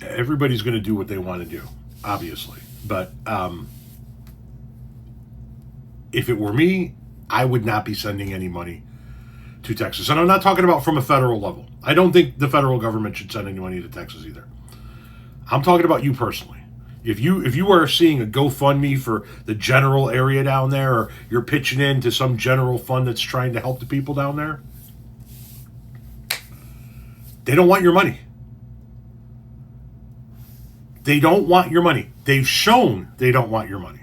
everybody's going to do what they want to do, obviously. But if it were me, I would not be sending any money to Texas. And I'm not talking about from a federal level. I don't think the federal government should send any money to Texas either. I'm talking about you personally. If you are seeing a GoFundMe for the general area down there, or you're pitching into some general fund that's trying to help the people down there, they don't want your money. They don't want your money. They've shown they don't want your money.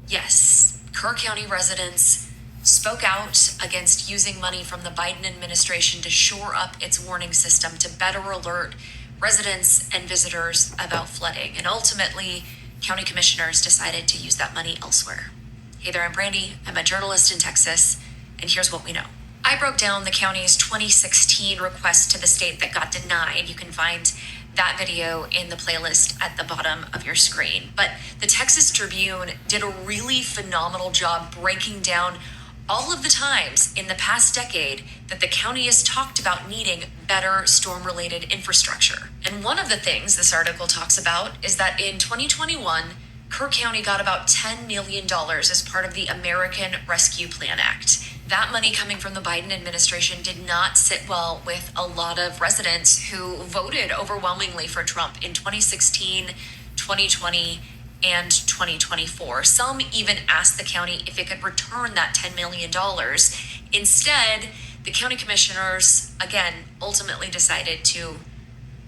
Yes, Kerr County residents spoke out against using money from the Biden administration to shore up its warning system to better alert residents and visitors about flooding. And ultimately, county commissioners decided to use that money elsewhere. Hey there, I'm Brandy. I'm a journalist in Texas, and here's what we know. I broke down the county's 2016 request to the state that got denied. You can find that video in the playlist at the bottom of your screen. But the Texas Tribune did a really phenomenal job breaking down all of the times in the past decade that the county has talked about needing better storm-related infrastructure. And one of the things this article talks about is that in 2021, Kerr County got about $10 million as part of the American Rescue Plan Act. That money coming from the Biden administration did not sit well with a lot of residents who voted overwhelmingly for Trump in 2016, 2020, and 2024. Some even asked the county if it could return that $10 million. Instead, the county commissioners, again, ultimately decided to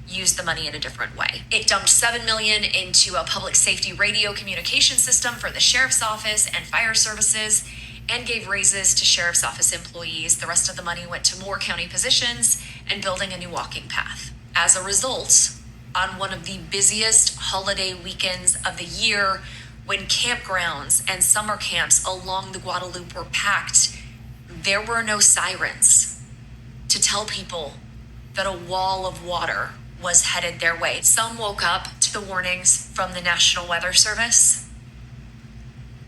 use the money in a different way. It dumped $7 million into a public safety radio communication system for the sheriff's office and fire services, and gave raises to sheriff's office employees. The rest of the money went to more county positions and building a new walking path. As a result, on one of the busiest holiday weekends of the year, when campgrounds and summer camps along the Guadalupe were packed, there were no sirens to tell people that a wall of water was headed their way. Some woke up to the warnings from the National Weather Service,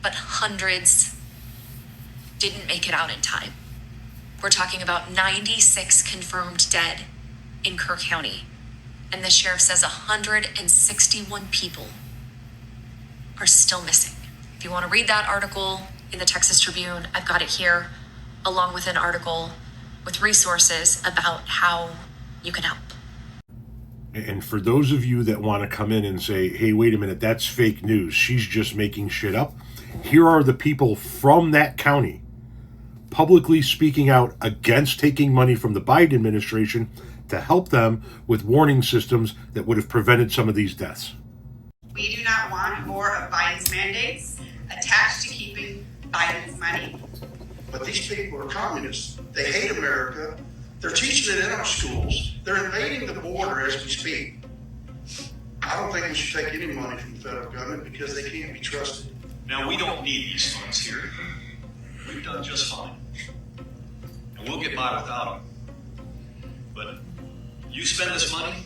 but hundreds didn't make it out in time. We're talking about 96 confirmed dead in Kerr County. And the sheriff says 161 people are still missing. If you want to read that article in the Texas Tribune, I've got it here, along with an article with resources about how you can help. And for those of you that want to come in and say, hey, wait a minute, that's fake news, she's just making shit up, here are the people from that county publicly speaking out against taking money from the Biden administration to help them with warning systems that would have prevented some of these deaths. We do not want more of Biden's mandates attached to keeping Biden's money. But these people are communists. They hate America. They're teaching it in our schools. They're invading the border as we speak. I don't think we should take any money from the federal government because they can't be trusted. Now, we don't need these funds here. We've done just fine. And we'll get by without them. But you spend this money,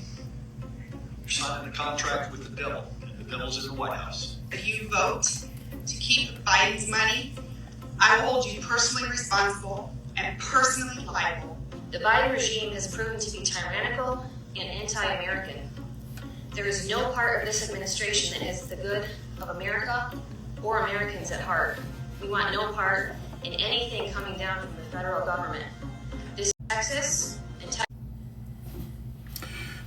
you're signing a contract with the devil, and the devil's in the White House. If you vote to keep Biden's money, I will hold you personally responsible and personally liable. The Biden regime has proven to be tyrannical and anti-American. There is no part of this administration that has the good of America or Americans at heart. We want no part in anything coming down from the federal government. This is Texas.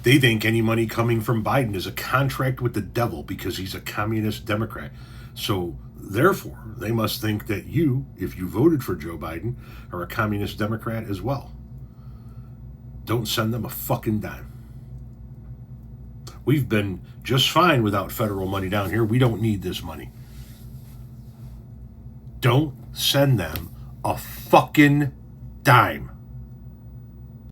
They think any money coming from Biden is a contract with the devil because he's a communist Democrat. So therefore, they must think that you, if you voted for Joe Biden, are a communist Democrat as well. Don't send them a fucking dime. We've been just fine without federal money down here. We don't need this money. Don't send them a fucking dime.